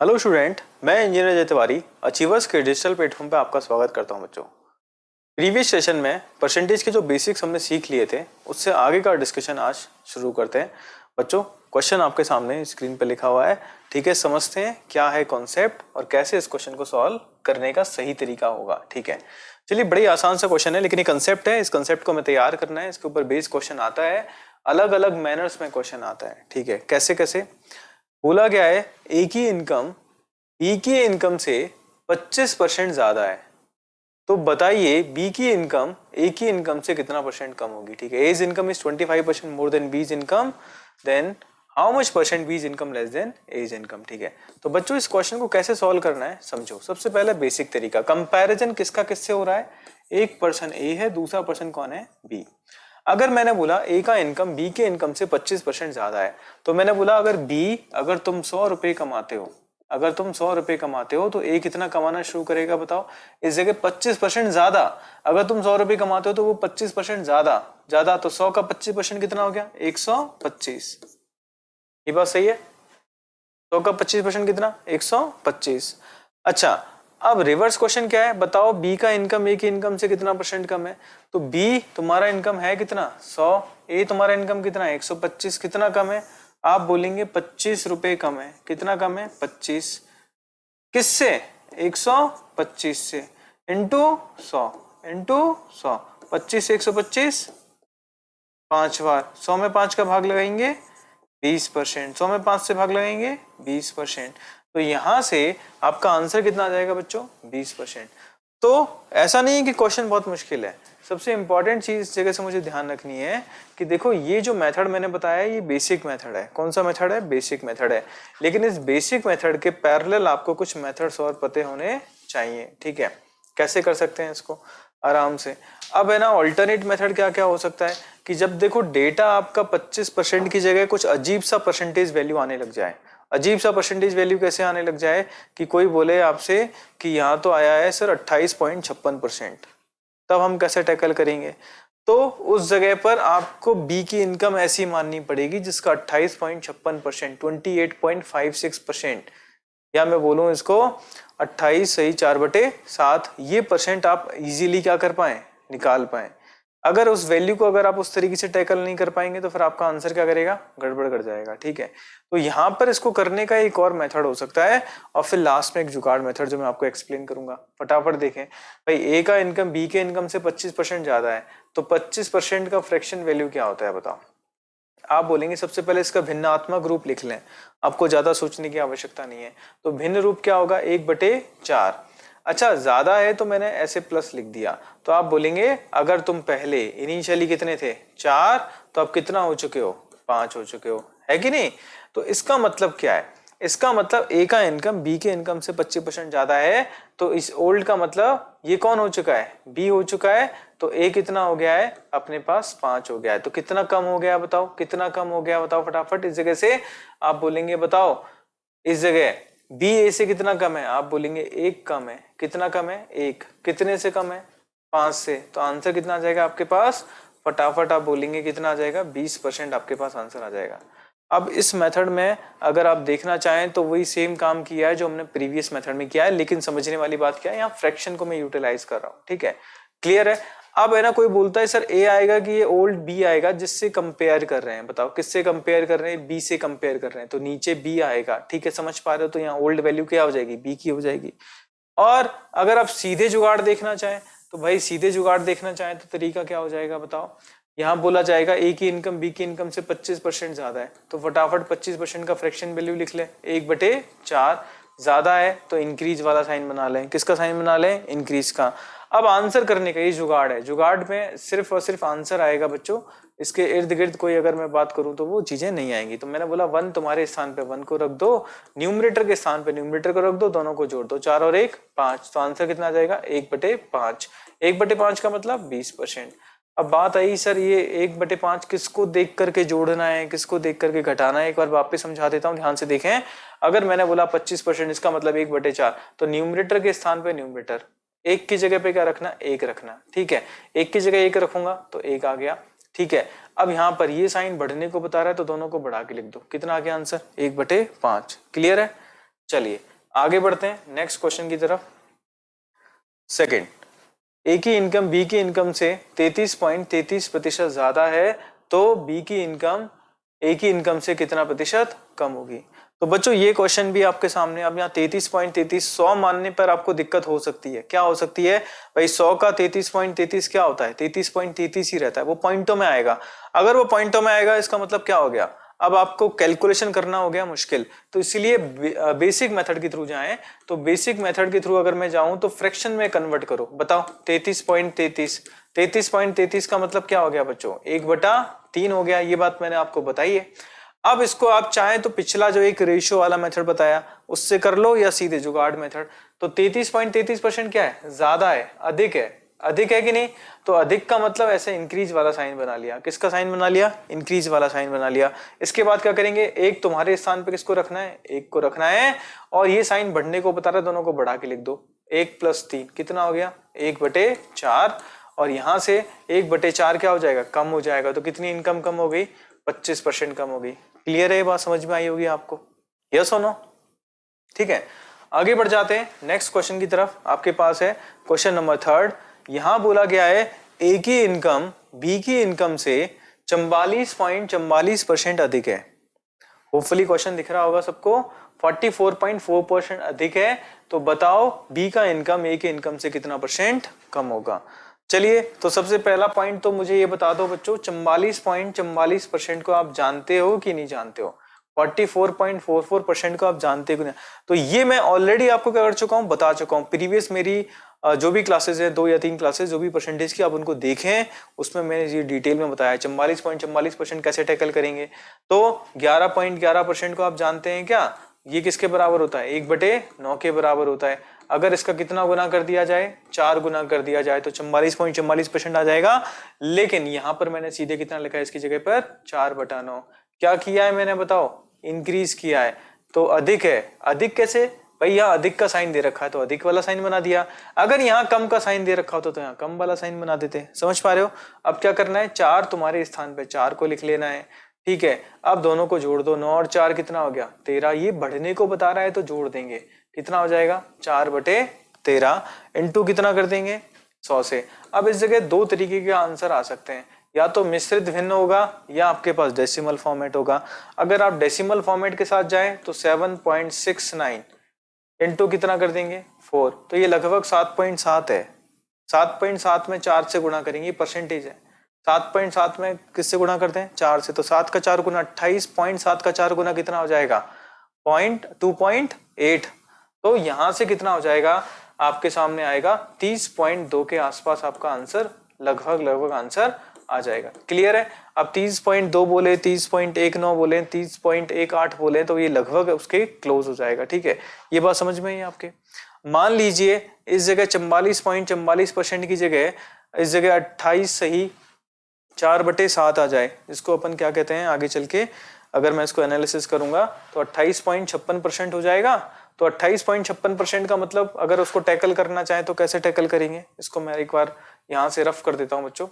Hello student, मैं engineer जय Tiwari achievers के डिजिटल प्लेटफॉर्म पे आपका स्वागत करता हूं बच्चों। प्रीवियस सेशन में परसेंटेज के जो बेसिक्स हमने सीख लिए थे उससे आगे का डिस्कशन आज शुरू करते हैं। बच्चों, क्वेश्चन आपके सामने स्क्रीन पे लिखा हुआ है, ठीक है। समझते हैं क्या है कॉन्सेप्ट और कैसे इस क्वेश्चन को सॉल्व करने का सही तरीका होगा, ठीक है। चलिए, बड़ी आसान सा क्वेश्चन है लेकिन ये कंसेप्ट है, इस कंसेप्ट को हमें तैयार करना है। इसके ऊपर बेस क्वेश्चन आता है, अलग अलग मैनर्स में क्वेश्चन आता है, ठीक है। कैसे कैसे बोला गया है, एक ही इनकम बी की इनकम से 25% ज्यादा है, तो बताइए बी की इनकम ए की इनकम से कितना परसेंट कम होगी, ठीक है। A's income is 25% more than B's income, then how much percent B's income less than A's income, ठीक है। तो बच्चों, इस क्वेश्चन को कैसे सॉल्व करना है समझो। सबसे पहले बेसिक तरीका, कंपैरिजन किसका किससे हो रहा है। एक पर्सन ए है, दूसरा पर्सन कौन है, बी। अगर मैंने बोला ए का इनकम बी के इनकम से 25% ज्यादा है, तो मैंने बोला अगर तुम 100 रुपए कमाते हो, अगर तुम 100 रुपए कमाते हो तो ए कितना कमाना शुरू करेगा बताओ। इस जगह 25% ज्यादा, अगर तुम 100 रुपए कमाते हो तो वो 25% ज्यादा ज्यादा, तो 100 का 25% कितना हो गया, 125। ये बात सही है। 100 का 25% कितना, 125। अच्छा, अब रिवर्स क्वेश्चन क्या है बताओ, बी का इनकम ए की इनकम से कितना परसेंट कम है। तो बी तुम्हारा इनकम है कितना, 100, ए तुम्हारा इनकम कितना है, 125। कितना कम है, आप बोलेंगे 25 रुपए कम है। कितना कम है, 25। किससे, 125 से, इंटू 100, इंटू 100, 25 से 125 5 बार, 100 में 5 का भाग लगाएंगे 20%, 100 में 5 से भाग लगाएंगे 20%। तो यहां से आपका आंसर कितना आ जाएगा बच्चों, 20%। तो ऐसा नहीं है कि क्वेश्चन बहुत मुश्किल है। सबसे इंपॉर्टेंट चीज इस जगह से मुझे ध्यान रखनी है कि देखो, ये जो मेथड मैंने बताया ये बेसिक मेथड है। कौन सा मेथड है, बेसिक मेथड है। लेकिन इस बेसिक मेथड के पैरेलल आपको कुछ मेथड्स और पते होने चाहिए, ठीक है। कैसे कर सकते हैं इसको आराम से। अब है ना, ऑल्टरनेट मेथड क्या क्या हो सकता है कि जब देखो डेटा आपका 25% की जगह कुछ अजीब सा परसेंटेज वैल्यू आने लग जाए। अजीब सा परसेंटेज वैल्यू कैसे आने लग जाए कि कोई बोले आपसे कि यहाँ तो आया है सर 28.56%, तब हम कैसे टैकल करेंगे। तो उस जगह पर आपको बी की इनकम ऐसी माननी पड़ेगी जिसका 28.56%, 28.56%, या मैं बोलूं इसको 28 सही 4/7, ये परसेंट आप इजीली क्या कर पाए, निकाल पाए। अगर उस वैल्यू को अगर आप उस तरीके से टैकल नहीं कर पाएंगे तो फिर आपका आंसर क्या करेगा, गड़बड़ कर जाएगा, ठीक है। तो यहाँ पर इसको करने का एक और मेथड हो सकता है, और फिर लास्ट में एक जुगाड़ मेथड जो मैं आपको एक्सप्लेन करूंगा। फटाफट देखें भाई, ए का इनकम बी के इनकम से 25% ज्यादा है, तो 25% का फ्रैक्शन वैल्यू क्या होता है बताओ। आप बोलेंगे सबसे पहले इसका भिन्नात्मक रूप लिख लें, आपको ज्यादा सोचने की आवश्यकता नहीं है। तो भिन्न रूप क्या होगा, 1/4। अच्छा, ज्यादा है तो मैंने ऐसे प्लस लिख दिया। तो आप बोलेंगे अगर तुम पहले इनिशियली कितने थे, 4, तो अब कितना हो चुके हो, 5 हो चुके हो, है कि नहीं। तो इसका मतलब क्या है, इसका मतलब ए का इनकम बी के इनकम से 25% ज्यादा है, तो इस ओल्ड का मतलब ये कौन हो चुका है, बी हो चुका है। तो ए कितना हो गया है, अपने पास 5 हो गया है। तो कितना कम हो गया बताओ, कितना कम हो गया बताओ फटाफट। इस जगह से आप बोलेंगे बताओ, इस जगह बी ए से कितना कम है, आप बोलेंगे 1 कम है। कितना कम है, 1। कितने से कम है, 5 से। तो आंसर कितना आ जाएगा आपके पास, फटाफट आप बोलेंगे कितना आ जाएगा, 20% आपके पास आंसर आ जाएगा। अब इस मेथड में अगर आप देखना चाहें तो वही सेम काम किया है जो हमने प्रीवियस मेथड में किया है, लेकिन समझने वाली बात क्या है, यहाँ फ्रैक्शन को मैं यूटिलाइज कर रहा हूँ, ठीक है। क्लियर है। अब है ना, कोई बोलता है सर ए आएगा कि ये ओल्ड बी आएगा, जिससे कंपेयर कर रहे हैं, बताओ किससे कंपेयर कर रहे हैं, बी से कंपेयर कर रहे हैं, तो नीचे बी आएगा, ठीक है। समझ पा रहे हो, तो यहाँ ओल्ड वैल्यू क्या हो जाएगी, बी की हो जाएगी। और अगर आप सीधे जुगाड़ देखना चाहें तो भाई, सीधे जुगाड़ देखना चाहें तो तरीका क्या हो जाएगा बताओ। यहाँ बोला जाएगा ए की इनकम बी की इनकम से 25% ज्यादा है, तो फटाफट 25% का फ्रैक्शन वैल्यू लिख ले, 1/4। ज्यादा है तो इंक्रीज वाला साइन बना लें। किसका साइन बना लें, इंक्रीज का। अब आंसर करने का ये जुगाड़ है, जुगाड़ में सिर्फ और सिर्फ आंसर आएगा बच्चों, इसके इर्द गिर्द कोई अगर मैं बात करूं तो वो चीजें नहीं आएंगी। तो मैंने बोला 1 तुम्हारे स्थान पे 1 को रख दो, न्यूमरेटर के स्थान पे न्यूमरेटर को रख दो, दोनों को जोड़ दो, 4 और 1 5। तो आंसर कितना आ जाएगा, 1/5। 1/5 का मतलब 20%। अब बात आई सर, ये 1/5 किसको देख करके जोड़ना है, किसको देख करके घटाना है, एक बार वापस समझा देता हूँ, ध्यान से देखें। अगर मैंने बोला 25%, इसका मतलब 1/4, तो न्यूमरेटर के स्थान पे न्यूमरेटर, 1 की जगह पे क्या रखना, 1 रखना, ठीक है। 1 की जगह 1 रखूंगा तो 1 आ गया, ठीक है। अब यहाँ पर ये साइन बढ़ने को बता रहा है तो दोनों को बढ़ा के लिख दो, कितना आ गया आंसर, 1/5। क्लियर है। चलिए आगे बढ़ते हैं नेक्स्ट क्वेश्चन की तरफ। सेकंड, ए की इनकम बी की इनकम से 33.33% ज्यादा है तो बी की इनकम ए की इनकम से कितना प्रतिशत कम होगी। तो बच्चों ये क्वेश्चन भी आपके सामने, अब यहाँ 33.33 100 मानने पर आपको दिक्कत हो सकती है। क्या हो सकती है भाई, 100 का 33.33 क्या होता है, 33.33 ही रहता है, वो पॉइंटों में आएगा। अगर वो पॉइंटों में आएगा इसका मतलब क्या हो गया, अब आपको कैलकुलेशन करना हो गया मुश्किल। तो इसीलिए बेसिक मेथड के थ्रू जाएं। तो बेसिक मेथड के थ्रू अगर मैं जाऊं तो फ्रैक्शन में कन्वर्ट करो। बताओ 33.33 का मतलब क्या हो गया बच्चों, 1/3 हो गया। ये बात मैंने आपको बताई है। अब इसको आप चाहें तो पिछला जो एक रेशियो वाला मेथड बताया उससे कर लो या सीधे जुगाड़ मेथड। तो 33.33% क्या है, ज्यादा है, अधिक है, अधिक है कि नहीं। तो अधिक का मतलब ऐसे इंक्रीज वाला साइन बना लिया। किसका साइन बना लिया, इंक्रीज वाला साइन बना लिया। इसके बाद क्या करेंगे, एक तुम्हारे स्थान पे किसको रखना है, एक को रखना है, और ये साइन बढ़ने को बता रहा है, दोनों को बढ़ा के लिख दो। 1 + 3 कितना हो गया, 1/4, और यहां से 1/4 क्या हो जाएगा, कम हो जाएगा। तो कितनी इनकम कम हो गई, 25% कम हो गई। क्लियर है, ये बात समझ में आई होगी आपको, यस और नो। ठीक है, आगे बढ़ जाते हैं नेक्स्ट क्वेश्चन की तरफ। आपके पास है क्वेश्चन नंबर 3। यहां बोला गया है ए की इनकम बी की इनकम से 44.44% अधिक है। होपफुली क्वेश्चन दिख रहा होगा सबको। 44.4% अधिक है, तो बताओ बी का इनकम ए के इनकम से कितना परसेंट कम होगा। चलिए, तो सबसे पहला पॉइंट तो मुझे ये बता दो बच्चों, 44.44% को आप जानते हो कि नहीं जानते हो। 44.44% को आप जानते हो। तो ये मैं ऑलरेडी आपको क्या कर चुका हूं, बता चुका हूं। प्रीवियस मेरी जो भी क्लासेस है, 2 या 3 क्लासेस जो भी परसेंटेज की, आप उनको देखें, उसमें मैंने ये डिटेल में बताया 44.44% कैसे टैकल करेंगे। तो 11.11% को आप जानते हैं क्या, ये किसके बराबर होता है, 1/9 के बराबर होता है। अगर इसका कितना गुना कर दिया जाए, 4 गुना कर दिया जाए, तो 44.44% आ जाएगा। लेकिन यहां पर मैंने सीधे कितना लिखा है इसकी जगह पर, 4/9। क्या किया है मैंने, बताओ, इंक्रीज किया है, तो अधिक है। अधिक कैसे भाई, यहाँ अधिक का साइन दे रखा है तो अधिक वाला साइन बना दिया। अगर यहाँ कम का साइन दे रखा होता तो यहाँ कम वाला साइन बना देते। समझ पा रहे हो। अब क्या करना है, 4 तुम्हारे स्थान पे 4 को लिख लेना है। ठीक है, अब दोनों को जोड़ दो, 9 और 4 कितना हो गया, 13। ये बढ़ने को बता रहा है तो जोड़ देंगे, कितना हो जाएगा, 4/13 इंटू कितना कर देंगे, 100 से। अब इस जगह 2 तरीके के आंसर आ सकते हैं, या तो मिश्रित भिन्न होगा या आपके पास डेसिमल फॉर्मेट होगा। अगर आप डेसिमल फॉर्मेट के साथ जाएं तो 7.69 इंटू कितना कर देंगे, 4। तो ये लगभग 7.7 है। 7.7 में 4 से गुणा करेंगे, परसेंटेज है। 7.7 में किससे गुणा करते हैं, 4 से। तो 7 का 4 गुना 28.7 का 4 गुना कितना हो जाएगा, 2.8। तो यहां से कितना हो जाएगा, आपके सामने आएगा 30.2 के आसपास आपका आंसर, लगभग आंसर आ जाएगा। क्लियर है। अब 30.2 बोले, 30.19 बोले, 30.18 बोले, तो ये लगभग उसके क्लोज हो जाएगा। ठीक है, ये बात समझ में है आपके। मान लीजिए इस जगह 44.44% की जगह इस जगह 28 सही 4/7 आ जाए, इसको अपन क्या कहते हैं आगे चल के, अगर मैं इसको एनालिसिस करूंगा तो 28.56% हो जाएगा। तो 28.56% का मतलब अगर उसको टैकल करना चाहे तो कैसे टैकल करेंगे, इसको मैं एक बार यहाँ से रफ कर देता हूँ बच्चों,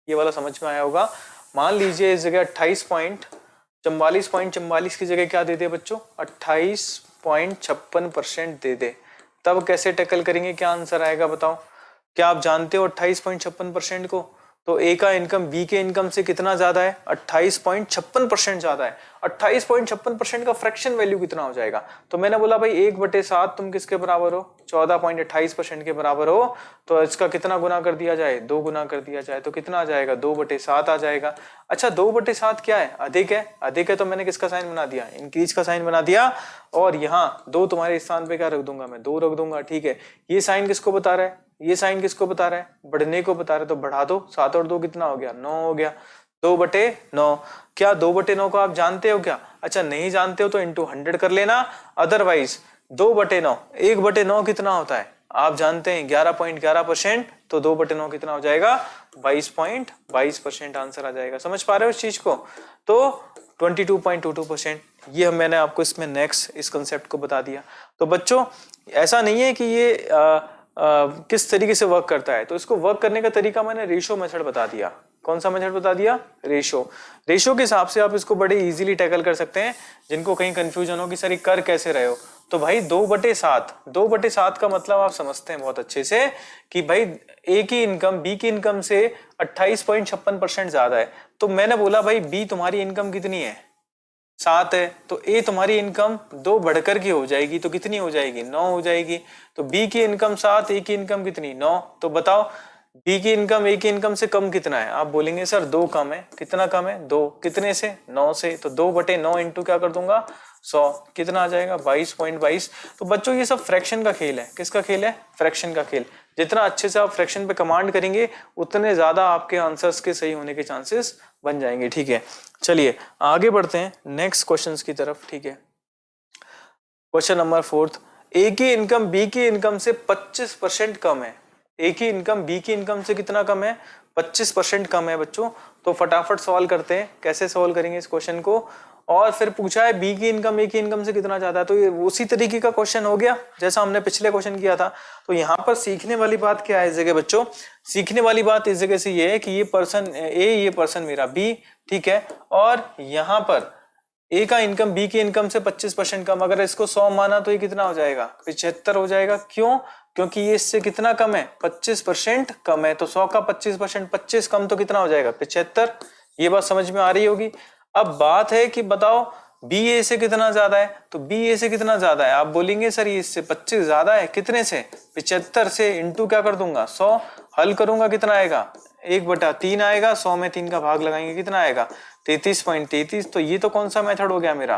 ये वाला समझ में आया होगा। मान लीजिए इस जगह 44.44 की जगह क्या दे दे बच्चों, 28.56% दे दे, तब कैसे टैकल करेंगे, क्या आंसर आएगा बताओ। क्या आप जानते हो 28.56% को, तो ए का इनकम बी के इनकम से कितना ज्यादा है, 28.56% ज्यादा है। 28.56% का फ्रैक्शन वैल्यू कितना हो जाएगा, तो मैंने बोला भाई 1/7 तुम किसके बराबर हो, 14.28% के बराबर हो। तो इसका कितना गुना कर दिया जाए, 2 गुना कर दिया जाए, तो कितना आ जाएगा, 2/7 आ जाएगा। अच्छा 2/7 क्या है, अधिक है। अधिक है तो मैंने किसका साइन बना दिया, इंक्रीज का साइन बना दिया, और यहाँ 2 तुम्हारे स्थान पे क्या रख दूंगा, मैं 2 रख दूंगा। ठीक है, ये साइन किसको बता रहा है, ये साइन किसको बता रहा है, बढ़ने को बता रहा है, तो बढ़ा दो। 7 और 2 कितना हो गया, 9 हो गया, 2/9। क्या 2/9 को आप जानते हो क्या, अच्छा नहीं जानते हो तो इंटू 100 कर लेना। अदरवाइज 2/9, 1/9 कितना होता है आप जानते हैं, 11.11%। तो 2/9 कितना हो जाएगा, 22.22% आंसर आ जाएगा। समझ पा रहे हो इस चीज को। तो 22.22%, ये मैंने आपको इसमें नेक्स्ट इस कंसेप्ट को बता दिया। तो बच्चों ऐसा नहीं है कि ये किस तरीके से वर्क करता है, तो इसको वर्क करने का तरीका मैंने रेशियो मेथड बता दिया। कौन सा मेथड बता दिया? रेशो। रेशो के हिसाब से आप इसको बड़े इजीली टैकल कर सकते हैं। जिनको कहीं कंफ्यूजन हो कि सर ये कर कैसे रहे हो, तो भाई 2/7, 2/7 का मतलब आप समझते हैं बहुत अच्छे से कि भाई ए की इनकम बी की इनकम से 28.56% ज्यादा है। तो मैंने बोला भाई बी तुम्हारी इनकम कितनी है? 7 है, तो ए तुम्हारी इनकम 2 बढ़कर की हो जाएगी, तो कितनी हो जाएगी? 9 हो जाएगी। तो बी की इनकम 7, ए की इनकम कितनी? 9। तो बताओ बी की इनकम ए की इनकम से कम कितना है? आप बोलेंगे सर 2 कम है। कितना कम है? 2। कितने से? 9 से। तो 2/9 इंटू क्या कर दूंगा? 100। कितना आ जाएगा? 22.22। तो बच्चों ये सब फ्रैक्शन का खेल है। किसका खेल है? फ्रैक्शन का खेल। जितना अच्छे से आप फ्रैक्शन पे कमांड करेंगे उतने ज्यादा आपके आंसर्स के सही होने के चांसेस बन जाएंगे। ठीक है, चलिए आगे बढ़ते हैं नेक्स्ट क्वेश्चंस की तरफ। ठीक है, क्वेश्चन नंबर 4, ए की इनकम बी की इनकम से 25% कम है। ए की इनकम बी की इनकम से कितना कम है? 25% कम है बच्चों। तो फटाफट सवाल करते हैं, कैसे सॉल्व करेंगे इस क्वेश्चन को। और फिर पूछा है बी की इनकम ए की इनकम से कितना ज्यादा है, तो ये उसी तरीके का क्वेश्चन हो गया जैसा हमने पिछले क्वेश्चन किया था। तो यहाँ पर सीखने वाली बात क्या है इस जगह बच्चों? सीखने वाली बात इस जगह से ये है कि ये पर्सन ए, ये पर्सन मेरा बी, ठीक है, और यहाँ पर ए का इनकम बी की इनकम से 25% कम। अगर इसको 100 माना तो ये कितना हो जाएगा? 75 हो जाएगा। क्यों? क्योंकि ये इससे कितना कम है? 25% कम है। तो 100 का 25%, 25 कम तो कितना हो जाएगा? 75। ये बात समझ में आ रही होगी। अब बात है कि बताओ बी ए से कितना ज्यादा है? तो बी ए से कितना ज्यादा है? आप बोलेंगे सर ये इससे 25 ज्यादा है। कितने से? 75 से। इंटू क्या कर दूंगा? 100। हल करूंगा कितना आएगा? 1/3 आएगा। 100 में 3 का भाग लगाएंगे कितना आएगा? 33.33। तो ये तो कौन सा मेथड हो गया मेरा?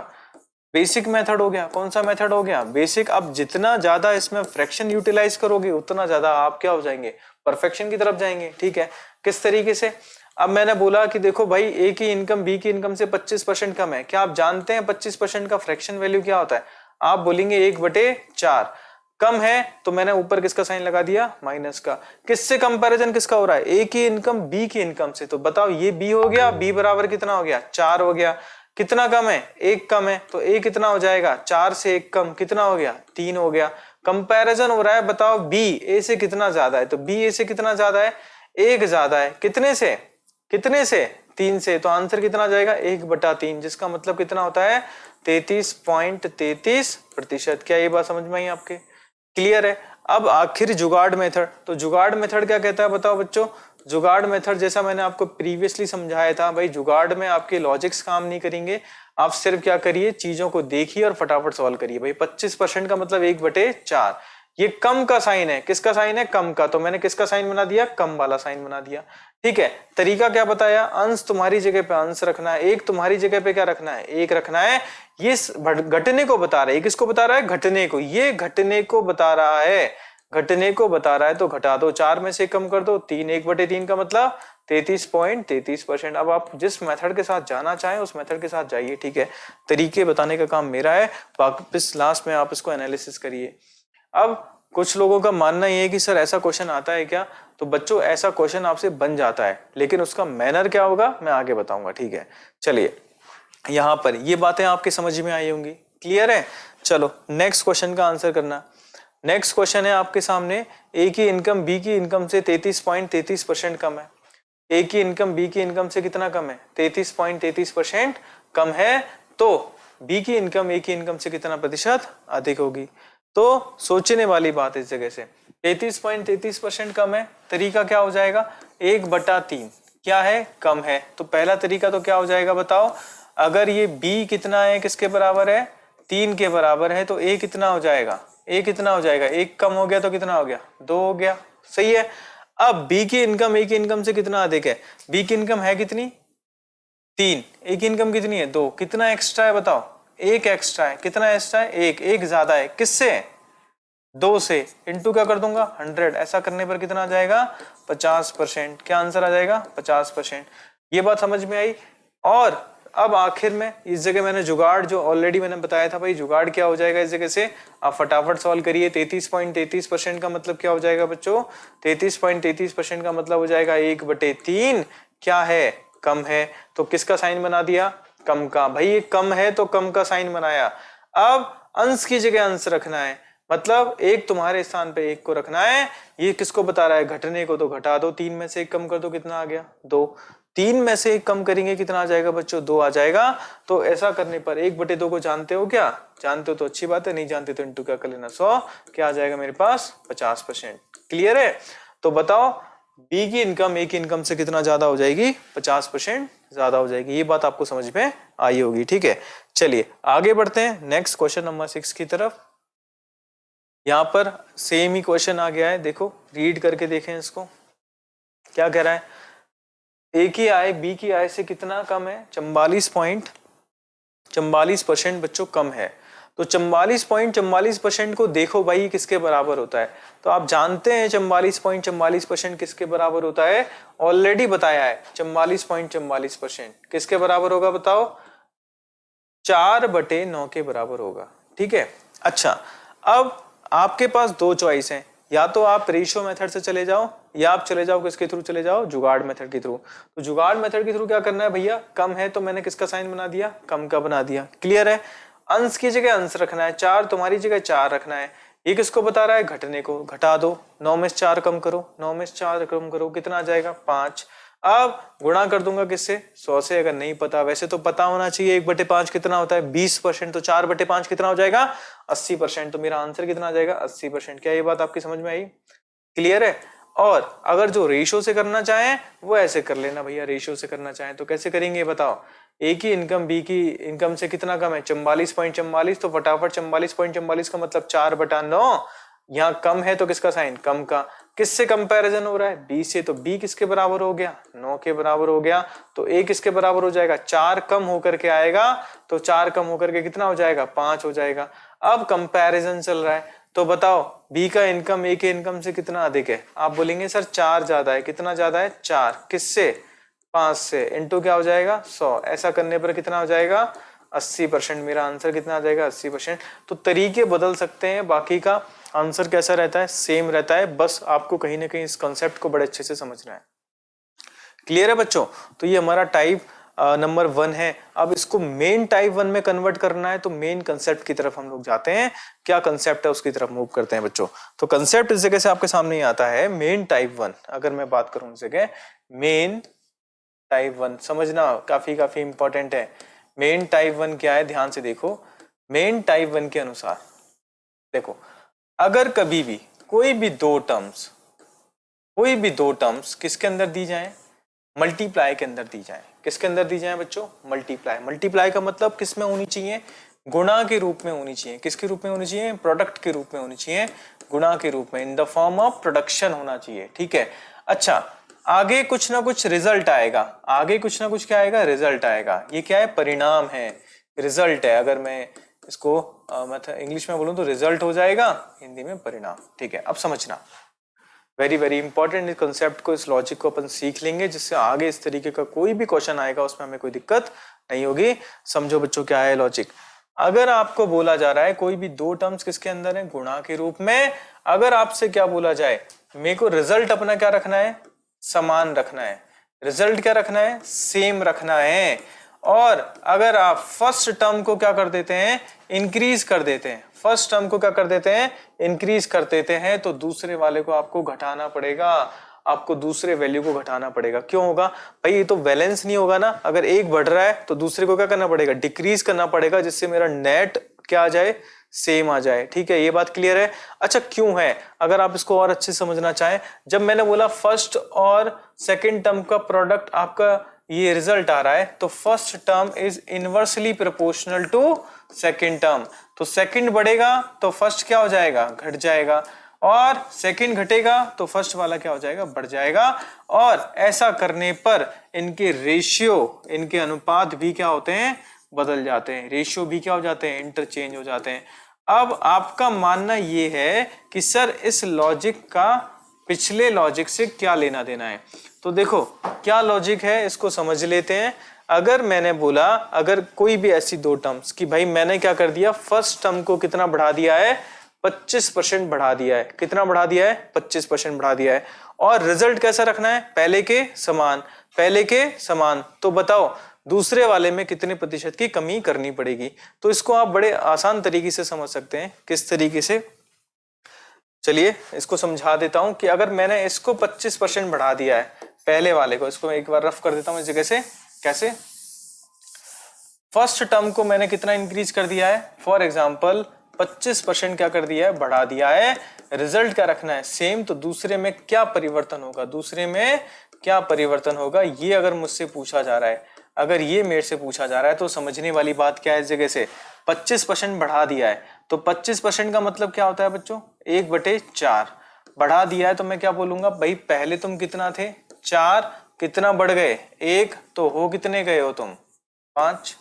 बेसिक मेथड हो गया। कौन सा मेथड हो गया? बेसिक। अब जितना ज्यादा इसमें फ्रैक्शन यूटिलाइज करोगे उतना ज्यादा आप क्या हो जाएंगे? परफेक्शन की तरफ जाएंगे। ठीक है, किस तरीके से? अब मैंने बोला कि देखो भाई ए की इनकम बी की इनकम से 25% कम है। क्या आप जानते हैं 25% का फ्रैक्शन वैल्यू क्या होता है? आप बोलेंगे 1/4। कम है तो मैंने ऊपर किसका साइन लगा दिया? माइनस का। किससे कंपैरिजन किसका हो रहा है? ए की इनकम बी की इनकम से। तो बताओ ये बी हो गया, बी बराबर कितना हो गया? 4 हो गया। कितना कम है? 1 कम है। तो ए कितना हो जाएगा? 4 से 1 कम कितना हो गया? 3 हो गया। कंपैरिजन हो रहा है, बताओ बी ए से कितना ज्यादा है? तो बी ए से कितना ज्यादा है? 1 ज्यादा है। कितने से? कितने से? 3 से। तो आंसर कितना जाएगा? 1/3, जिसका मतलब कितना होता है? 33.33%। क्या ये बात समझ में आई आपके? क्लियर है? अब आखिर जुगाड़ मेथड। तो जुगाड़ मेथड क्या कहता है बताओ बच्चों? जुगाड़ मेथड जैसा मैंने आपको प्रीवियसली समझाया था भाई, जुगाड़ में आपके लॉजिक्स काम नहीं करेंगे। आप सिर्फ क्या करिए, चीजों को देखिए और फटाफट सॉल्व करिए। भाई 25% का मतलब 1/4। ये कम का साइन है। किसका साइन है? कम का। तो मैंने किसका साइन बना दिया? कम वाला साइन बना दिया। ठीक है, तरीका क्या बताया? अंश तुम्हारी जगह पे अंश रखना है, एक तुम्हारी जगह पे क्या रखना है? एक रखना है। ये घटने को बता रहा है। किसको बता रहा है? घटने को। ये घटने को बता रहा है, घटने को बता रहा है। तो घटा दो, 4 में से कम कर दो 3। 1/3 का मतलब 33.33%। अब आप जिस मेथड के साथ जाना चाहें उस मेथड के साथ जाइए। ठीक है, तरीके बताने का काम मेरा है, वापस लास्ट में आप इसको एनालिसिस करिए। अब कुछ लोगों का मानना ये है कि सर ऐसा क्वेश्चन आता है क्या? तो बच्चों ऐसा क्वेश्चन आपसे बन जाता है, लेकिन उसका मैनर क्या होगा मैं आगे बताऊंगा। ठीक है, चलिए यहाँ पर ये बातें आपके समझ में आई होंगी। क्लियर है? चलो नेक्स्ट क्वेश्चन का आंसर करना। नेक्स्ट क्वेश्चन है आपके सामने, ए की इनकम बी की इनकम से 33.33% कम है। ए की इनकम बी की इनकम से कितना कम है? 33.33% कम है। तो बी की इनकम ए की इनकम से कितना प्रतिशत अधिक होगी? तो सोचने वाली बात इस जगह से, 33.33% कम है। तरीका क्या हो जाएगा? 1/3 क्या है? कम है। तो पहला तरीका तो क्या हो जाएगा बताओ? अगर ये b कितना है? किसके बराबर है? 3 के बराबर है। तो a कितना हो जाएगा? a कितना हो जाएगा? 1 कम हो गया तो कितना हो गया? 2 हो गया। सही है। अब b की इनकम a की इनकम से कितना अधिक है? b की इनकम है कितनी? 3। a की इनकम कितनी है? 2। कितना एक्स्ट्रा है बताओ? 1 एक्स्ट्रा है। कितना एक्स्ट्रा है? 1 ज्यादा है। किससे? 2 से। इंटू क्या कर दूंगा? 100। ऐसा करने पर कितना आ जाएगा? 50%। क्या आंसर आ जाएगा? 50%। ये बात समझ में आई। और अब आखिर में इस जगह मैंने जुगाड़ जो ऑलरेडी मैंने बताया था भाई, जुगाड़ क्या हो जाएगा इस जगह से? आप फटाफट सॉल्व करिए। 33.33% का मतलब क्या हो जाएगा बच्चों? 33.33% का मतलब हो जाएगा 1/3 क्या है? कम है। तो किसका साइन बना दिया? कम का। भाई ये कम है तो कम का साइन बनाया। अब अंश की जगह अंश रखना है। मतलब एक तुम्हारे स्थान पे एक को रखना है। ये किसको बता रहा है? घटने को। तो घटा दो, 3 में से 1 कम कर दो, कितना आ गया? 2। 3 में से 1 कम करेंगे, कितना आ जाएगा बच्चों? 2 आ जाएगा। तो ऐसा करने पर 1/2 को जानते हो क्या? जानते हो तो अच्छी बात है, नहीं जानते तो इंटू क्या कर लेना 100, क्या आ जाएगा मेरे पास? 50%। क्लियर है? तो बताओ बी की इनकम ए की इनकम से कितना ज्यादा हो जाएगी? 50% ज्यादा हो जाएगी। ये बात आपको समझ में आई होगी। ठीक है, चलिए आगे बढ़ते हैं नेक्स्ट क्वेश्चन नंबर 6 की तरफ। यहां पर सेम ही क्वेश्चन आ गया है, देखो रीड करके देखें इसको। क्या कह रहा है? ए की आय बी की आय से कितना कम है? 44% बच्चों कम है। तो 44% को देखो भाई किसके बराबर होता है? तो आप जानते हैं 44% किसके बराबर होता है? ऑलरेडी बताया है। 44% किसके बराबर होगा बताओ? 4/9 के बराबर होगा। ठीक है, अच्छा अब आपके पास 2 चॉइस हैं, या तो आप रेशियो मेथड से चले जाओ या आप चले जाओ किसके थ्रू चले जाओ? जुगाड़ मेथड के थ्रू। तो जुगाड़ मेथड के थ्रू क्या करना है भैया? कम है तो मैंने किसका साइन बना दिया? कम का बना दिया। क्लियर है? अंश की जगह अंश रखना है, 4 तुम्हारी जगह 4 रखना है। ये किसको बता रहा है? घटने को। घटा दो, 9 में से 4 कम करो, 9 में से 4 कम करो, कितना आ जाएगा? 5। अब गुणा कर दूंगा किससे? 100 से। अगर नहीं पता, वैसे तो पता होना चाहिए 1/5 कितना होता है? 20%। तो 4/5 कितना हो जाएगा? 80%। तो मेरा आंसर कितना आ जाएगा? 80%। क्या ये बात आपकी समझ में आई? क्लियर है? और अगर जो रेशियो से करना चाहें वो ऐसे कर लेना भैया। रेशियो से करना चाहें तो कैसे करेंगे बताओ? ए की इनकम बी की इनकम से कितना कम है? 44.44। तो फटाफट 44.44 का मतलब 4/9। यहाँ कम है तो किसका साइन? कम का। किससे कंपैरिजन हो रहा है? बी से। तो बी किसके बराबर हो गया? 9 के बराबर हो गया। तो ए किसके बराबर हो जाएगा? 4 कम होकर के आएगा। तो 4 कम होकर के कितना हो जाएगा? 5 हो जाएगा। अब कंपैरिजन चल रहा है, तो बताओ बी का इनकम ए के इनकम से कितना अधिक है? आप बोलेंगे सर 4 ज्यादा है। कितना ज्यादा है? 4। किससे? 5 से। इंटू क्या हो जाएगा? 100। ऐसा करने पर कितना हो जाएगा? 80%। मेरा आंसर कितना आ जाएगा? 80%। तो तरीके बदल सकते हैं, बाकी का आंसर कैसा रहता है? सेम रहता है। बस आपको कहीं ना कहीं इस कॉन्सेप्ट को बड़े अच्छे से समझना है। क्लियर है बच्चों? तो ये हमारा टाइप नंबर 1 है। अब इसको मेन टाइप 1 में कन्वर्ट करना है, तो मेन कंसेप्ट की तरफ हम लोग जाते हैं। क्या कंसेप्ट है उसकी तरफ मूव करते हैं बच्चों। तो कंसेप्ट इस जगह से आपके सामने ही आता है, मेन टाइप 1। अगर मैं बात करूं इस जगह मेन टाइप 1, समझना काफी इंपॉर्टेंट है। मेन टाइप 1 क्या है? ध्यान से देखो। मेन टाइप 1 के अनुसार देखो, अगर कभी भी कोई भी दो टर्म्स किसके अंदर दी जाए? मल्टीप्लाई के अंदर दी जाए। किसके अंदर दी जाए बच्चों? मल्टीप्लाई। मल्टीप्लाई का मतलब किस में होनी चाहिए? गुणा के रूप में होनी चाहिए। किसके रूप में होनी चाहिए? प्रोडक्ट के रूप में होनी चाहिए, गुणा के रूप में, in the form of production होना चाहिए। ठीक है, अच्छा आगे कुछ ना कुछ रिजल्ट आएगा। आगे कुछ ना कुछ क्या आएगा? रिजल्ट आएगा। ये क्या है? परिणाम है, रिजल्ट है। अगर मैं इसको मतलब इंग्लिश में बोलूं तो रिजल्ट हो जाएगा, हिंदी में परिणाम। ठीक है, अब समझना वेरी इंपॉर्टेंट। इस कंसेप्ट को, इस लॉजिक को अपन सीख लेंगे, जिससे आगे इस तरीके का कोई भी क्वेश्चन आएगा उसमें हमें कोई दिक्कत नहीं होगी। समझो बच्चों क्या है लॉजिक। अगर आपको बोला जा रहा है कोई भी दो टर्म्स किसके अंदर है? गुणा के रूप में। अगर आपसे क्या बोला जाए, मेरे को रिजल्ट अपना क्या रखना है? समान रखना है। रिजल्ट क्या रखना है? सेम रखना है। और अगर आप फर्स्ट टर्म को क्या कर देते हैं? इंक्रीज कर देते हैं। फर्स्ट टर्म को क्या कर देते हैं? इंक्रीज कर देते हैं, तो दूसरे वाले को आपको घटाना पड़ेगा। आपको दूसरे वैल्यू को घटाना पड़ेगा। क्यों होगा भाई? ये तो बैलेंस नहीं होगा ना। अगर एक बढ़ रहा है तो दूसरे को क्या करना पड़ेगा? डिक्रीज करना पड़ेगा, जिससे मेरा नेट क्या आ जाए? सेम आ जाए। ठीक है, ये बात क्लियर है? अच्छा क्यों है? अगर आप इसको और अच्छे से समझना चाहें, जब मैंने बोला फर्स्ट और सेकंड टर्म का प्रोडक्ट आपका ये रिजल्ट आ रहा है, तो first term is inversely proportional to second term. तो सेकंड बढ़ेगा तो फर्स्ट क्या हो जाएगा? घट जाएगा, और सेकंड घटेगा तो फर्स्ट वाला क्या हो जाएगा? बढ़ जाएगा। और ऐसा करने पर इनके रेशियो, इनके अनुपात भी क्या होते हैं? बदल जाते हैं। रेशियो भी क्या हो जाते हैं? इंटरचेंज हो जाते हैं। अब आपका मानना ये है कि सर इस लॉजिक का पिछले लॉजिक से क्या लेना देना है? तो देखो क्या लॉजिक है, इसको समझ लेते हैं। अगर मैंने बोला, अगर कोई भी ऐसी दो टर्म्स कि भाई मैंने क्या कर दिया? फर्स्ट टर्म को कितना बढ़ा दिया है? 25% बढ़ा दिया है। कितना बढ़ा दिया है? 25% बढ़ा दिया है। और रिजल्ट कैसा रखना है? पहले के समान। पहले के समान। तो बताओ दूसरे वाले में कितने प्रतिशत की कमी करनी पड़ेगी? तो इसको आप बड़े आसान तरीके से समझ सकते हैं। किस तरीके से? चलिए इसको समझा देता हूं कि अगर मैंने इसको 25% बढ़ा दिया है, पहले वाले को, इसको मैं एक बार रफ कर देता हूं इस जगह से। कैसे? फर्स्ट टर्म को मैंने कितना इंक्रीज कर दिया है, फॉर एग्जाम्पल 25% क्या कर दिया है, बढ़ा दिया है। रिजल्ट क्या रखना है, सेम। तो दूसरे में क्या परिवर्तन होगा, दूसरे में क्या परिवर्तन होगा, ये अगर मुझसे पूछा जा रहा है, अगर ये मेरे से पूछा जा रहा है, तो समझने वाली बात क्या है इस जगह से, 25% बढ़ा दिया है तो 25% का मतलब क्या होता है बच्चों, 1/4 बढ़ा दिया है। तो मैं क्या बोलूंगा, भाई पहले तुम कितना थे, 4, कितना बढ़ गए, 1, तो हो कितने गए हो तुम, 5।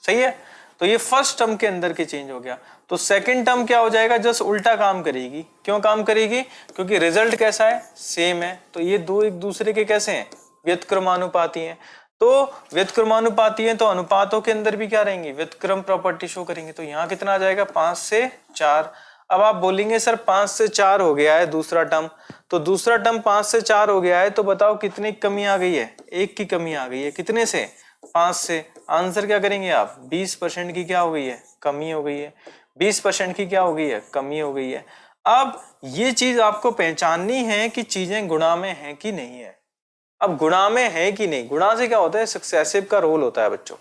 सही है। तो ये फर्स्ट टर्म के अंदर के चेंज हो गया। तो सेकंड टर्म क्या हो जाएगा, जस्ट उल्टा काम करेगी। क्यों काम करेगी, क्योंकि रिजल्ट कैसा है, सेम है। तो ये दो एक दूसरे के कैसे हैं, व्युत्क्रमानुपाती हैं। तो व्युत्क्रमानुपाती हैं तो अनुपातों के अंदर भी क्या रहेंगे, व्युत्क्रम प्रॉपर्टी शो करेंगे। तो यहाँ कितना आ जाएगा, 5 से 4। अब आप बोलेंगे सर 5 से 4 हो गया है दूसरा टर्म, तो दूसरा टर्म 5 से 4 हो गया है, तो बताओ कितनी कमी आ गई है, 1 की कमी आ गई है। कितने से, 5 से। आंसर क्या करेंगे आप, 20% की क्या हो गई है, कमी हो गई है। 20% की क्या हो गई है, कमी हो गई है। अब ये चीज आपको पहचाननी है कि चीजें गुणा में है कि नहीं है। अब गुणा में है कि नहीं, गुणा से क्या होता है, सक्सेसिव का रोल होता है बच्चों।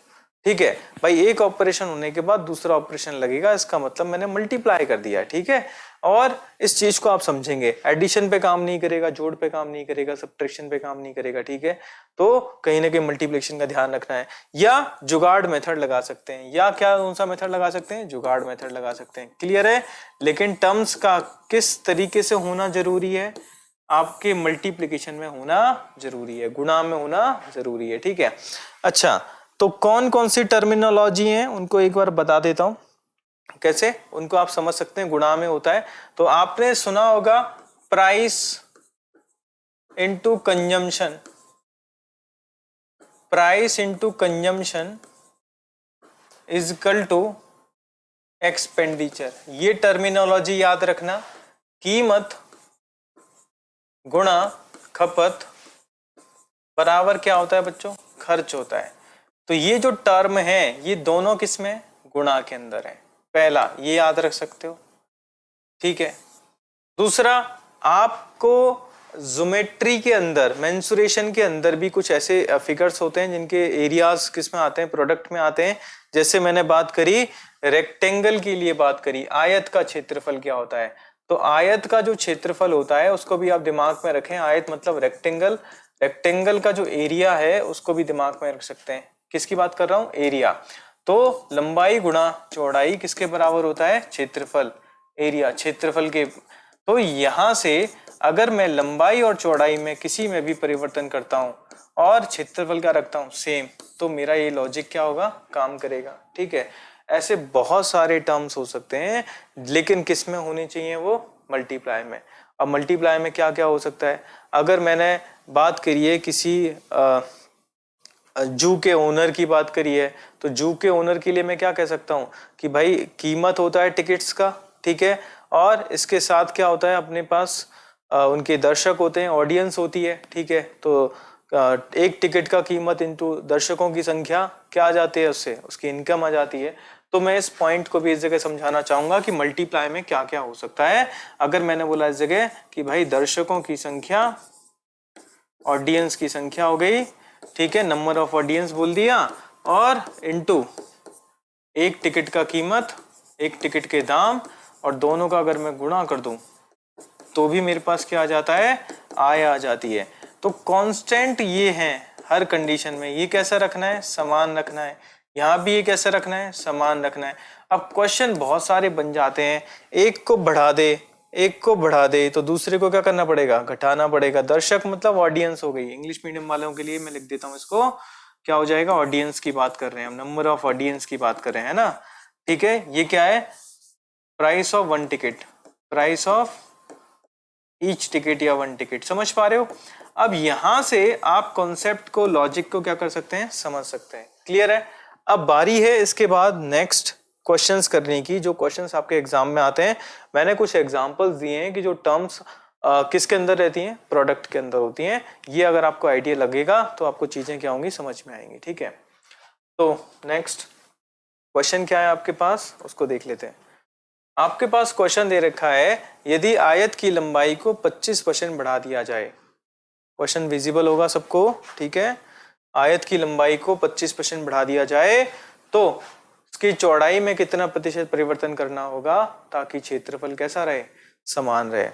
ठीक है भाई, एक ऑपरेशन होने के बाद दूसरा ऑपरेशन लगेगा, इसका मतलब मैंने मल्टीप्लाई कर दिया है। ठीक है, और इस चीज को आप समझेंगे, एडिशन पे काम नहीं करेगा, जोड़ पे काम नहीं करेगा, सब्ट्रैक्शन पे काम नहीं करेगा। ठीक है, तो कहीं ना कहीं मल्टीप्लिकेशन का ध्यान रखना है, या जुगाड़ मेथड लगा सकते हैं, या क्या कौन सा मेथड लगा सकते हैं, जुगाड़ मेथड लगा सकते हैं। क्लियर है। लेकिन टर्म्स का किस तरीके से होना जरूरी है, आपके मल्टीप्लिकेशन में होना जरूरी है, गुणा में होना जरूरी है। ठीक है, अच्छा तो कौन कौन सी टर्मिनोलॉजी है उनको एक बार बता देता हूं, कैसे उनको आप समझ सकते हैं, गुणा में होता है। तो आपने सुना होगा price into consumption, price into consumption is equal to expenditure. ये टर्मिनोलॉजी याद रखना, कीमत गुणा खपत बराबर क्या होता है बच्चों, खर्च होता है। तो ये जो टर्म है ये दोनों किस में, गुणा के अंदर है। पहला ये याद रख सकते हो। ठीक है, दूसरा आपको ज्योमेट्री के अंदर, मेंसुरेशन के अंदर भी कुछ ऐसे फिगर्स होते हैं जिनके एरियाज किस में आते हैं, प्रोडक्ट में आते हैं। जैसे मैंने बात करी रेक्टेंगल के लिए, बात करी आयत का क्षेत्रफल क्या होता है। तो आयत का जो क्षेत्रफल होता है उसको भी आप दिमाग में रखें, आयत मतलब रेक्टेंगल, रेक्टेंगल का जो एरिया है उसको भी दिमाग में रख सकते हैं। किसकी बात कर रहा हूं, एरिया। तो लंबाई गुणा चौड़ाई किसके बराबर होता है, क्षेत्रफल, एरिया क्षेत्रफल के। तो यहां से अगर मैं लंबाई और चौड़ाई में किसी में भी परिवर्तन करता हूं और क्षेत्रफल का रखता हूं सेम, तो मेरा ये लॉजिक क्या होगा, काम करेगा। ठीक है, ऐसे बहुत सारे टर्म्स हो सकते हैं, लेकिन किस में होने चाहिए वो, मल्टीप्लाई में। अब मल्टीप्लाई में क्या क्या हो सकता है, अगर मैंने बात करी है किसी जू के ओनर की बात करी है, तो जू के ओनर के लिए मैं क्या कह सकता हूँ कि भाई कीमत होता है टिकट्स का। ठीक है, और इसके साथ क्या होता है, अपने पास उनके दर्शक होते हैं, ऑडियंस होती है। ठीक है, तो एक टिकट का कीमत इनटू दर्शकों की संख्या क्या आ जाती है, उससे उसकी इनकम आ जाती है। तो मैं इस पॉइंट को भी इस जगह समझाना चाहूंगा कि मल्टीप्लाई में क्या क्या हो सकता है। अगर मैंने बोला इस जगह कि भाई दर्शकों की संख्या, ऑडियंस की संख्या हो गई, ठीक है, नंबर ऑफ ऑडियंस बोल दिया, और इनटू एक टिकट का कीमत, एक टिकट के दाम, और दोनों का अगर मैं गुणा कर दूं तो भी मेरे पास क्या आ जाता है, आय आ जाती है। तो कांस्टेंट ये है हर कंडीशन में, ये कैसा रखना है, समान रखना है। यहाँ भी ये कैसे रखना है, समान रखना है। अब क्वेश्चन बहुत सारे बन जाते हैं, एक को बढ़ा दे, एक को बढ़ा दे तो दूसरे को क्या करना पड़ेगा, घटाना पड़ेगा। दर्शक मतलब ऑडियंस हो गई, इंग्लिश मीडियम वालों के लिए मैं लिख देता हूँ इसको, क्या हो जाएगा, ऑडियंस की बात कर रहे हैं हम, नंबर ऑफ ऑडियंस की बात कर रहे हैं ना। ठीक है, ये क्या है, price of one ticket, price of each ticket या वन टिकट। समझ पा रहे हो। अब यहां से आप कॉन्सेप्ट को, लॉजिक को क्या कर सकते हैं, समझ सकते हैं। क्लियर है। अब बारी है इसके बाद नेक्स्ट क्वेश्चंस करने की, जो क्वेश्चंस आपके एग्जाम में आते हैं। मैंने कुछ एग्जांपल्स दिए हैं कि जो टर्म्स किसके अंदर रहती हैं, प्रोडक्ट के अंदर होती हैं। ये अगर आपको आइडिया लगेगा तो आपको चीजें क्या होंगी, समझ में आएंगी। ठीक है, तो नेक्स्ट क्वेश्चन क्या है आपके पास, उसको देख लेते हैं। आपके पास क्वेश्चन दे रखा है, यदि आयत की लंबाई को 25% बढ़ा दिया जाए। क्वेश्चन विजिबल होगा सबको, ठीक है। आयत की लंबाई को 25% बढ़ा दिया जाए तो उसकी चौड़ाई में कितना प्रतिशत परिवर्तन करना होगा ताकि क्षेत्रफल कैसा रहे, समान रहे।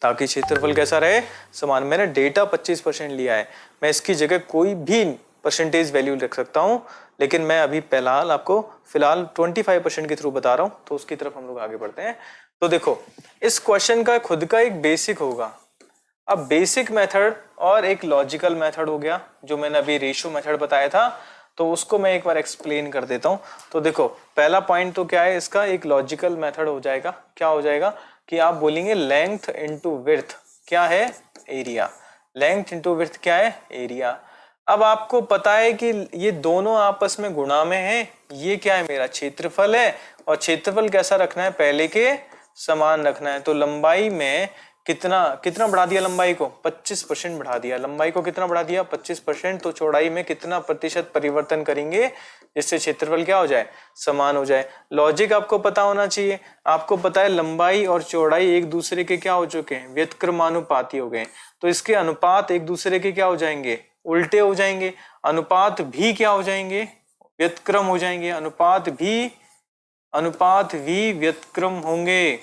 ताकि क्षेत्रफल कैसा रहे, समान। मैंने डेटा 25% लिया है, मैं इसकी जगह कोई भी परसेंटेज वैल्यू रख सकता हूं, लेकिन मैं अभी फिलहाल 25% के थ्रू बता रहा हूं, तो उसकी तरफ हम लोग आगे बढ़ते हैं। तो देखो, इस क्वेश्चन का खुद का एक बेसिक होगा। अब बेसिक मेथड और एक लॉजिकल मेथड हो गया, जो मैंने अभी रेशियो मेथड बताया था, तो उसको मैं एक बार एक्सप्लेन कर देता हूं। तो देखो, पहला पॉइंट तो क्या है इसका, एक लॉजिकल मेथड हो जाएगा। क्या हो जाएगा कि आप बोलेंगे लेंथ इंटू विड्थ क्या है, एरिया। लेंथ इंटू विड्थ क्या है, एरिया। अब आपको पता है कि ये दोनों आपस में गुणा में है, ये क्या है, मेरा क्षेत्रफल है, और क्षेत्रफल कैसा रखना है, पहले के समान रखना है। तो लंबाई में कितना बढ़ा दिया, लंबाई को 25% बढ़ा दिया। लंबाई को कितना बढ़ा दिया, 25%। तो चौड़ाई में कितना प्रतिशत परिवर्तन करेंगे जिससे क्षेत्रफल क्या हो जाए, समान हो जाए। लॉजिक आपको पता होना चाहिए। आपको पता है लंबाई और चौड़ाई एक दूसरे के क्या हो चुके हैं, व्युत्क्रमानुपाती हो गए। तो इसके अनुपात एक दूसरे के क्या हो जाएंगे, उल्टे हो जाएंगे। अनुपात भी क्या हो जाएंगे, व्युत्क्रम हो जाएंगे। अनुपात भी व्युत्क्रम होंगे।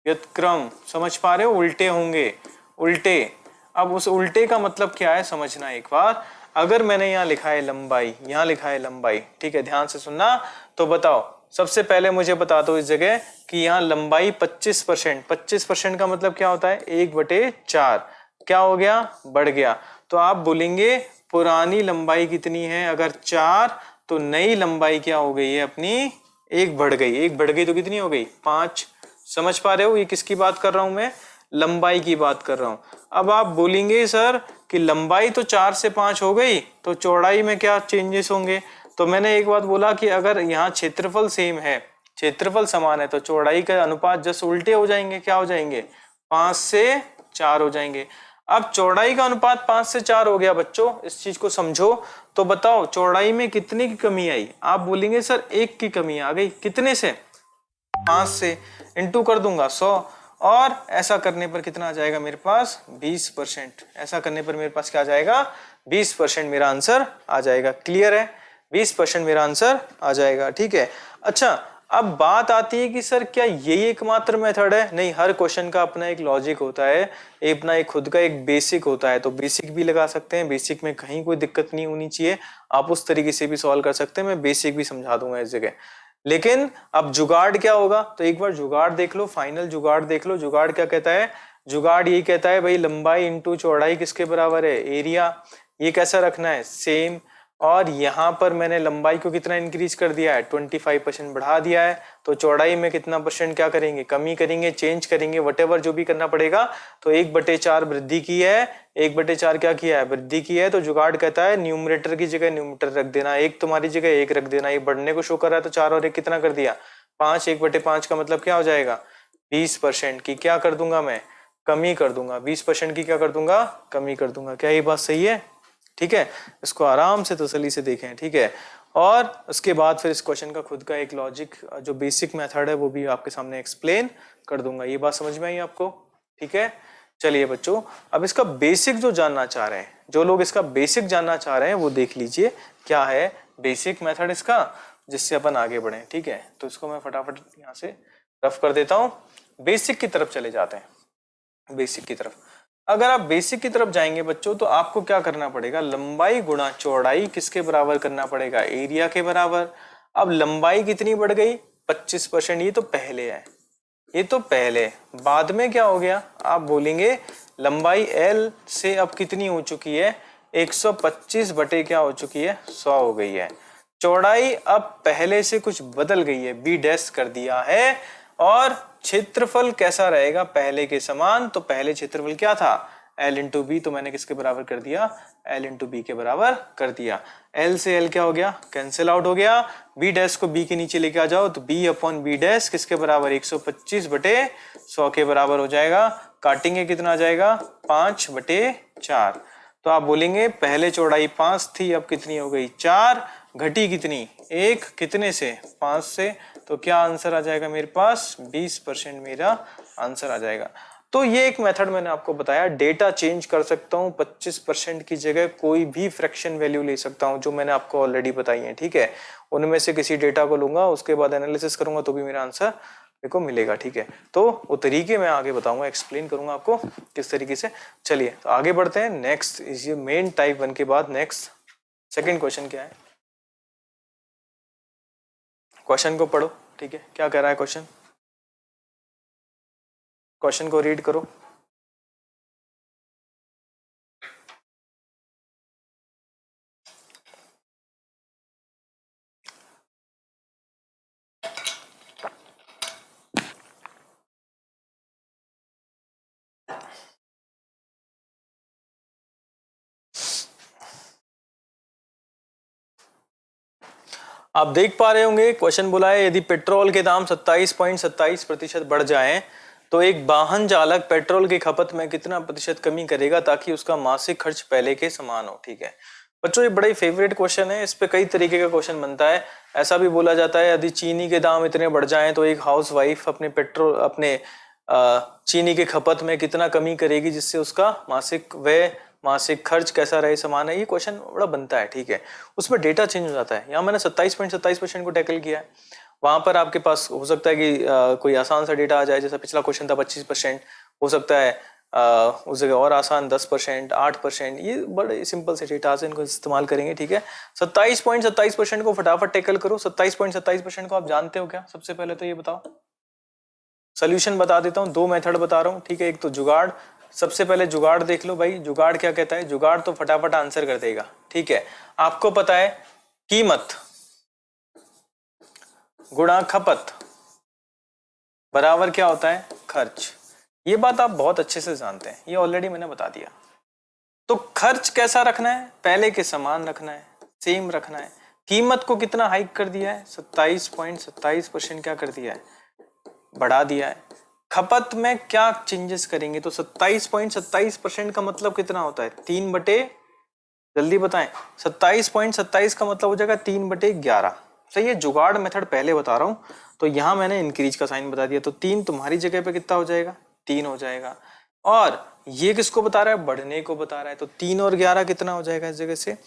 व्युत्क्रम समझ पा रहे हो, उल्टे होंगे, उल्टे। अब उस उल्टे का मतलब क्या है समझना एक बार। अगर मैंने यहाँ लिखा है लंबाई, यहाँ लिखा है लंबाई, ठीक है, ध्यान से सुनना। तो बताओ, सबसे पहले मुझे बता दो इस जगह कि यहाँ लंबाई 25%। 25% का मतलब क्या होता है, 1/4। क्या हो गया, बढ़ गया। तो आप बोलेंगे पुरानी लंबाई कितनी है, अगर 4, तो नई लंबाई क्या हो गई है अपनी, 1 बढ़ गई। 1 बढ़ गई तो कितनी हो गई, 5। समझ पा रहे हो, ये किसकी बात कर रहा हूं मैं, लंबाई की बात कर रहा हूं। अब आप बोलेंगे सर कि लंबाई तो 4 से 5 हो गई, तो चौड़ाई में क्या चेंजेस होंगे। तो मैंने एक बात बोला कि अगर यहाँ क्षेत्रफल सेम है, क्षेत्रफल समान है, तो चौड़ाई का अनुपात जस्ट उल्टे हो जाएंगे। क्या हो जाएंगे, 5 से 4 हो जाएंगे। अब चौड़ाई का अनुपात 5 से 4 हो गया बच्चों, इस चीज को समझो। तो बताओ चौड़ाई में कितने की कमी आई। आप बोलेंगे सर 1 की कमी आ गई। कितने से, 5 से। इंटू कर दूंगा 100, और ऐसा करने पर कितना आ जाएगा मेरे पास, 20%। ऐसा करने पर मेरे पास क्या आ जाएगा, 20% मेरा आंसर आ जाएगा। क्लियर है, 20% मेरा आंसर आ जाएगा, ठीक है। अच्छा, अब बात आती है कि सर क्या यही एकमात्र मेथड है। नहीं, हर क्वेश्चन का अपना एक लॉजिक होता है, अपना एक खुद का एक बेसिक होता है। तो बेसिक भी लगा सकते हैं, बेसिक में कहीं कोई दिक्कत नहीं होनी चाहिए, आप उस तरीके से भी सॉल्व कर सकते हैं। मैं बेसिक भी समझा दूंगा इस जगह। लेकिन अब जुगाड़ क्या होगा, तो एक बार जुगाड़ देख लो, फाइनल जुगाड़ देख लो। जुगाड़ क्या कहता है, जुगाड़ यही कहता है भाई लंबाई इंटू चौड़ाई किसके बराबर है, एरिया। ये कैसा रखना है, सेम। और यहाँ पर मैंने लंबाई को कितना इंक्रीज कर दिया है, 25% बढ़ा दिया है। तो चौड़ाई में कितना परसेंट क्या करेंगे, कमी करेंगे, चेंज करेंगे, वटेवर जो भी करना पड़ेगा। तो 1/4 वृद्धि की है, 1/4 क्या किया है, वृद्धि की है। तो जुगाड़ कहता है न्यूमरेटर की जगह न्यूमरेटर रख देना, 1 तुम्हारी जगह 1 रख देना। ये बढ़ने को शो कर रहा है, तो 4 और 1 कितना कर दिया, 5। 1/5 का मतलब क्या हो जाएगा, 20% की क्या कर दूंगा मैं, कमी कर दूंगा। 20% की क्या कर दूंगा, कमी कर दूंगा। क्या ये बात सही है, ठीक है। इसको आराम से तसल्ली से देखें, ठीक है। और उसके बाद फिर इस क्वेश्चन का खुद का एक लॉजिक जो बेसिक मेथड है वो भी आपके सामने एक्सप्लेन कर दूंगा। ये बात समझ में आई आपको, ठीक है। चलिए बच्चों, अब इसका बेसिक जो जानना चाह रहे हैं, जो लोग इसका बेसिक जानना चाह रहे हैं वो देख लीजिए क्या है बेसिक मेथड इसका, जिससे अपन आगे बढ़े, ठीक है। तो इसको मैं फटाफट यहाँ से रफ कर देता हूँ। बेसिक की तरफ चले जाते हैं। बेसिक की तरफ, अगर आप बेसिक की तरफ जाएंगे बच्चों, तो आपको क्या करना पड़ेगा, लंबाई गुणा चौड़ाई किसके बराबर करना पड़ेगा, एरिया के बराबर। अब लंबाई कितनी बढ़ गई, 25%। ये तो पहले है, ये तो पहले। बाद में क्या हो गया, आप बोलेंगे लंबाई L से अब कितनी हो चुकी है, 125 बटे क्या हो चुकी है, 100 हो गई है। चौड़ाई अब पहले से कुछ बदल गई है, B डैश कर दिया है। और क्षेत्रफल कैसा रहेगा, पहले के समान। तो पहले क्षेत्रफल क्या था, L इंटू बी। तो मैंने किसके बराबर कर दिया, L इंटू बी के बराबर कर दिया। L से L क्या हो गया, कैंसिल आउट हो गया। B डैश को B के नीचे लेके आ जाओ, तो B अपॉन B डैश किसके बराबर, 125 बटे 100 के बराबर हो जाएगा। काटेंगे कितना आ जाएगा, 5/4। तो आप बोलेंगे पहले चौड़ाई 5 थी, अब कितनी हो गई, 4। घटी कितनी, 1। कितने से, 5 से। तो क्या आंसर आ जाएगा मेरे पास, 20% मेरा आंसर आ जाएगा। तो ये एक मेथड मैंने आपको बताया, डेटा चेंज कर सकता हूँ, 25% की जगह कोई भी फ्रैक्शन वैल्यू ले सकता हूँ जो मैंने आपको ऑलरेडी बताई है, ठीक है। उनमें से किसी डेटा को लूंगा, उसके बाद एनालिसिस करूंगा तो भी मेरा आंसर मेरे को मिलेगा, ठीक है। तो वो तरीके मैं आगे बताऊंगा, एक्सप्लेन करूंगा आपको किस तरीके से। चलिए तो आगे बढ़ते हैं। नेक्स्ट ये मेन टाइप 1 के बाद नेक्स्ट सेकेंड क्वेश्चन क्या है, क्वेश्चन को पढ़ो, ठीक है। क्या कह रहा है क्वेश्चन, क्वेश्चन को रीड करो। आप देख पा रहे होंगे क्वेश्चन बोला है, यदि पेट्रोल के दाम 27.27% बढ़ जाएं तो एक वाहन चालक पेट्रोल की खपत में कितना प्रतिशत कमी करेगा ताकि उसका मासिक खर्च पहले के समान हो, ठीक है। बच्चों ये बड़ा ही फेवरेट क्वेश्चन है, इस पे कई तरीके का क्वेश्चन बनता है। ऐसा भी बोला जाता है यदि चीनी के दाम इतने बढ़ जाएं तो एक हाउस वाइफ अपने चीनी की खपत में कितना कमी करेगी जिससे उसका मासिक व्यय मासिक खर्च कैसा रहे समान है। ये क्वेश्चन बड़ा बनता है, ठीक है। उसमें डेटा चेंज हो जाता है। यहाँ मैंने 27.27% को टैकल किया है, वहां पर आपके पास हो सकता है कि कोई आसान सा डेटा आ जाए, जैसा पिछला क्वेश्चन था 25%, हो सकता है उस जगह और आसान 10%, 8%। ये बड़े सिंपल से डेटा से इनको इस्तेमाल करेंगे, ठीक है। 27.27% को फटाफट टैकल करो। 27.27% को आप जानते हो क्या, सबसे पहले तो ये बताओ। सोल्यूशन बता देता हूँ, दो मेथड बता रहा हूँ, ठीक है। एक तो जुगाड़, सबसे पहले जुगाड़ देख लो भाई। जुगाड़ क्या कहता है, जुगाड़ तो फटाफट आंसर कर देगा, ठीक है। आपको पता है कीमत गुणा खपत बराबर क्या होता है, खर्च। ये बात आप बहुत अच्छे से जानते हैं, ये ऑलरेडी मैंने बता दिया। तो खर्च कैसा रखना है, पहले के समान रखना है, सेम रखना है। कीमत को कितना हाइक कर दिया है, 27.27% क्या कर दिया है, बढ़ा दिया है। खपत में क्या चेंजेस करेंगे, तो 27.27% का मतलब कितना होता है, 3/, जल्दी बताएं। 27.27 का मतलब हो जाएगा 3/11। सही है। जुगाड़ मेथड पहले बता रहा हूं, तो यहां मैंने इंक्रीज का साइन बता दिया, तो 3 तुम्हारी जगह पे कितना हो जाएगा, 3 हो जाएगा। और ये किसको बता रहा है, बढ़ने को बता रहा है, तो 3 और 11 कितना हो जाएगा, इस जगह से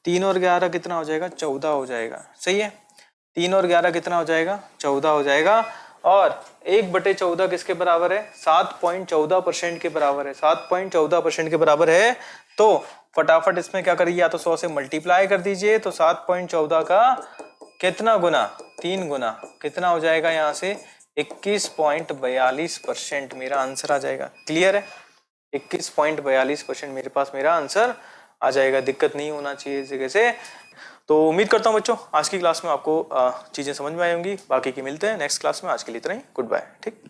3 और 11 कितना हो जाएगा, 14 हो जाएगा। सही है। 3 और 11 कितना हो जाएगा, 14 हो जाएगा। और 1/14 किसके बराबर है, 7.14% के बराबर है। 7.14% के बराबर है। तो फटाफट इसमें क्या करिए, या तो 100 से मल्टीप्लाई कर दीजिए, तो 7.14 का कितना गुना, 3 गुना, कितना हो जाएगा यहाँ से 21.42% मेरा आंसर आ जाएगा। क्लियर है। 21.42% मेरे पास मेरा आंसर आ जाएगा, दिक्कत नहीं होना चाहिए इस जगह से। तो उम्मीद करता हूँ बच्चों आज की क्लास में आपको चीजें समझ में आई होंगी। बाकी की मिलते हैं नेक्स्ट क्लास में। आज के लिए इतना ही, गुड बाय, ठीक।